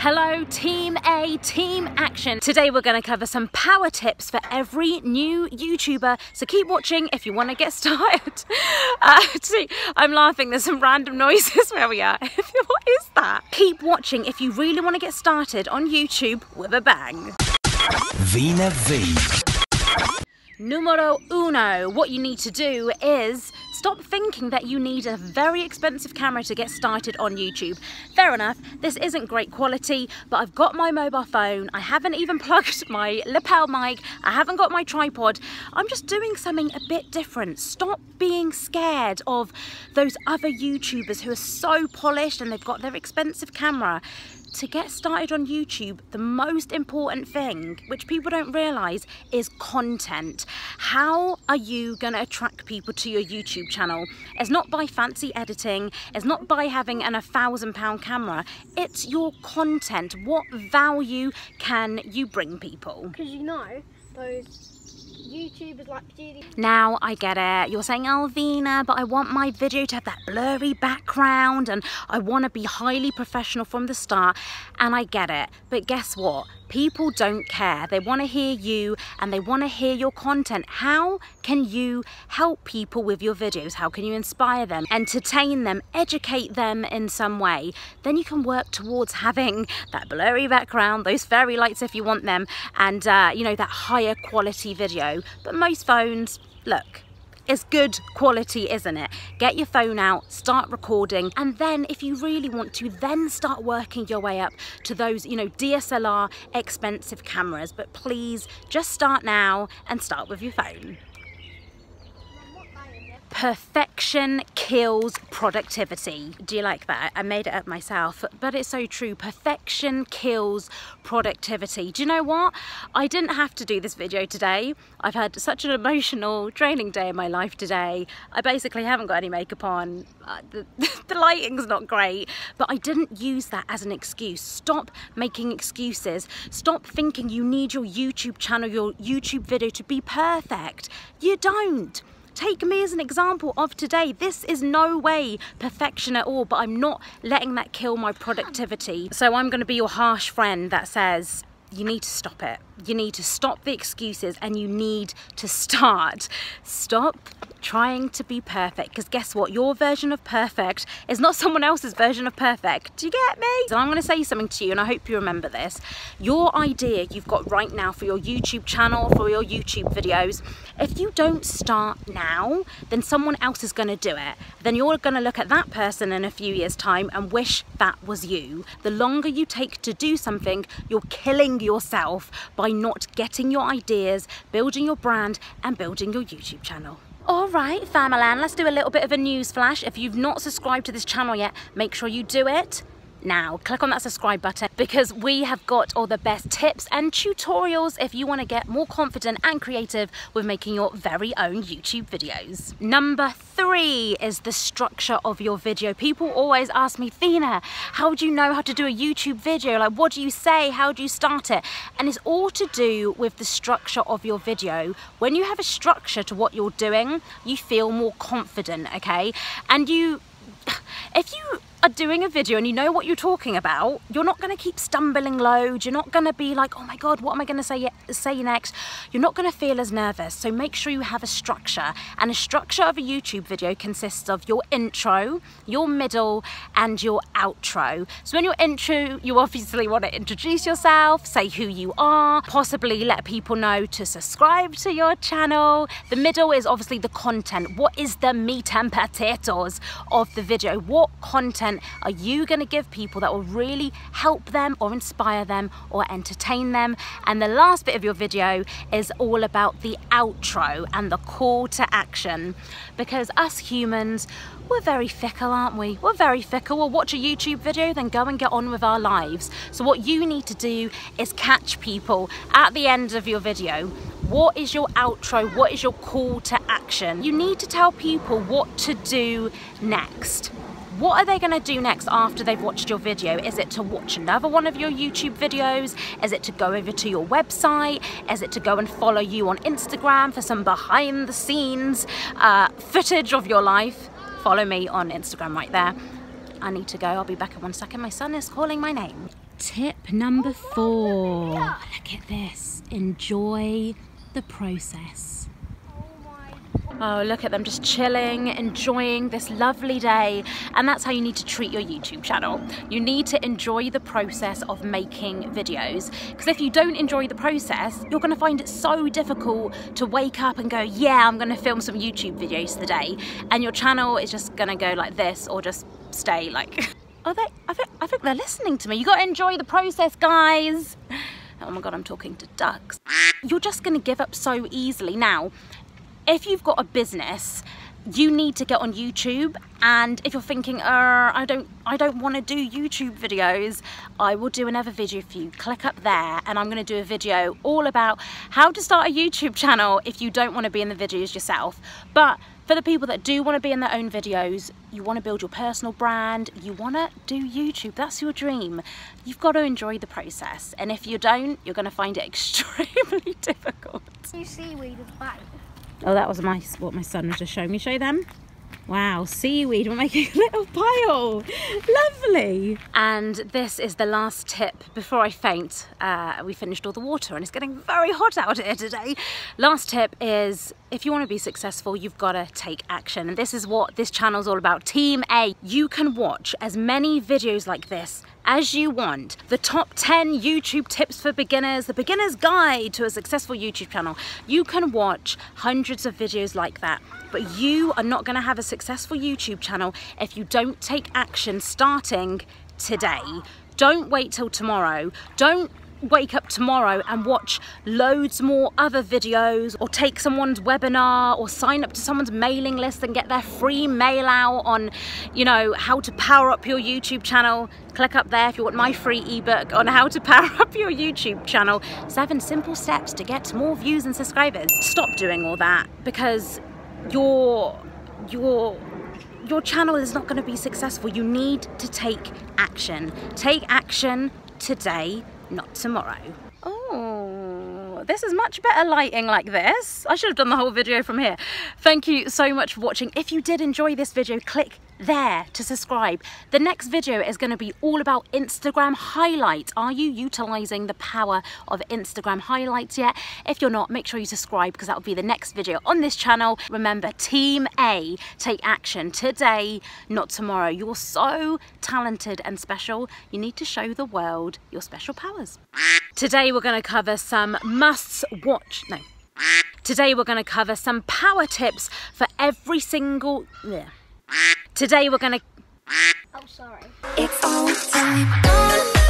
Hello Team A, Team Action. Today we're going to cover some power tips for every new YouTuber, so keep watching if you want to get started. See, I'm laughing, there's some random noises where we are. What is that? Keep watching if you really want to get started on YouTube with a bang. Veena V. Numero uno, what you need to do is stop thinking that you need a very expensive camera to get started on YouTube. Fair enough, this isn't great quality, but I've got my mobile phone, I haven't even plugged my lapel mic, I haven't got my tripod, I'm just doing something a bit different. Stop being scared of those other YouTubers who are so polished and they've got their expensive camera. To get started on YouTube, the most important thing, which people don't realise, is content. How are you going to attract people to your YouTube channel? It's not by fancy editing, it's not by having an £1,000 camera, it's your content. What value can you bring people? Because you know, those YouTubers like Judy. Now I get it, you're saying, oh Veena, but I want my video to have that blurry background and I want to be highly professional from the start, and I get it, but guess what? People don't care. They want to hear you and they want to hear your content. How can you help people with your videos? How can you inspire them, entertain them, educate them in some way? Then you can work towards having that blurry background, those fairy lights if you want them, and you know, that higher quality video. But most phones, look, it's good quality, isn't it? Get your phone out, start recording, and then if you really want to, then start working your way up to those, you know, DSLR expensive cameras. But please just start now and start with your phone. Perfection kills productivity. Do you like that? I made it up myself, but it's so true. Perfection kills productivity. Do you know what? I didn't have to do this video today. I've had such an emotional training day in my life today. I basically haven't got any makeup on. The lighting's not great, but I didn't use that as an excuse. Stop making excuses. Stop thinking you need your YouTube channel, your YouTube video to be perfect. You don't. Take me as an example of today. This is no way perfection at all, but I'm not letting that kill my productivity. So I'm going to be your harsh friend that says, you need to stop it. You need to stop the excuses and you need to start. Stop trying to be perfect, because guess what? Your version of perfect is not someone else's version of perfect. Do you get me? So I'm going to say something to you, and I hope you remember this. Your idea you've got right now for your YouTube channel, for your YouTube videos, if you don't start now, then someone else is going to do it. Then you're going to look at that person in a few years' time and wish that was you. The longer you take to do something, you're killing yourself by not getting your ideas, building your brand, and building your YouTube channel. Alright family, let's do a little bit of a news flash. If you've not subscribed to this channel yet, make sure you do it now. Click on that subscribe button, because we have got all the best tips and tutorials if you want to get more confident and creative with making your very own YouTube videos. Number 3 is the structure of your video. People always ask me, Veena, how do you know how to do a YouTube video? Like, what do you say? How do you start it? And it's all to do with the structure of your video. When you have a structure to what you're doing, you feel more confident, okay? And if you are doing a video and you know what you're talking about, you're not going to keep stumbling loads. You're not going to be like, oh my god, what am I going to say next? You're not going to feel as nervous. So make sure you have a structure, and a structure of a YouTube video consists of your intro, your middle, and your outro. So in your intro, you obviously want to introduce yourself, say who you are, possibly let people know to subscribe to your channel. The middle is obviously the content. What is the meat and potatoes of the video? What content are you going to give people that will really help them or inspire them or entertain them? And the last bit of your video is all about the outro and the call to action, because us humans, we're very fickle, aren't we? We're very fickle. We'll watch a YouTube video, then go and get on with our lives. So what you need to do is catch people at the end of your video. What is your outro? What is your call to action? You need to tell people what to do next. What are they going to do next after they've watched your video? Is it to watch another one of your YouTube videos? Is it to go over to your website? Is it to go and follow you on Instagram for some behind the scenes footage of your life? Follow me on Instagram right there. I need to go. I'll be back in 1 second. My son is calling my name. Tip number 4. Look at this. Enjoy the process. Oh, look at them just chilling, enjoying this lovely day. And that's how you need to treat your YouTube channel. You need to enjoy the process of making videos. Because if you don't enjoy the process, you're going to find it so difficult to wake up and go, yeah, I'm going to film some YouTube videos today. And your channel is just going to go like this, or just stay like... I think they're listening to me. You got to enjoy the process, guys. Oh my God, I'm talking to ducks. You're just going to give up so easily. Now, if you've got a business, you need to get on YouTube, and if you're thinking, I don't want to do YouTube videos, I will do another video for you. Click up there, and I'm going to do a video all about how to start a YouTube channel if you don't want to be in the videos yourself. But for the people that do want to be in their own videos, you want to build your personal brand, you want to do YouTube, that's your dream. You've got to enjoy the process, and if you don't, you're going to find it extremely difficult. You seaweed is back. Oh, that was what my son was just showing me. Show them. Wow, seaweed, we're making a little pile. Lovely. And this is the last tip before I faint. We finished all the water and it's getting very hot out here today. Last tip is, if you want to be successful, you've got to take action. And this is what this channel's all about. Team A. You can watch as many videos like this as you want. The top 10 YouTube tips for beginners, the beginner's guide to a successful YouTube channel. You can watch hundreds of videos like that, but you are not going to have a successful YouTube channel if you don't take action starting today. Don't wait till tomorrow. Don't wake up tomorrow and watch loads more other videos, or take someone's webinar, or sign up to someone's mailing list and get their free mail out on, you know, how to power up your YouTube channel. Click up there if you want my free ebook on how to power up your YouTube channel. 7 simple steps to get more views and subscribers. Stop doing all that, because your channel is not going to be successful. You need to take action. Take action today, not tomorrow. Oh, this is much better lighting like this. I should have done the whole video from here. Thank you so much for watching. If you did enjoy this video, click there to subscribe. The next video is going to be all about Instagram highlights. Are you utilizing the power of Instagram highlights yet? If you're not, make sure you subscribe, because that will be the next video on this channel. Remember, Team A, take action today, not tomorrow. You're so talented and special. You need to show the world your special powers. Today we're going to cover some must-watch. No. Today we're going to cover some power tips for every single... Yeah. Today we're going to... Oh, sorry. It's all time.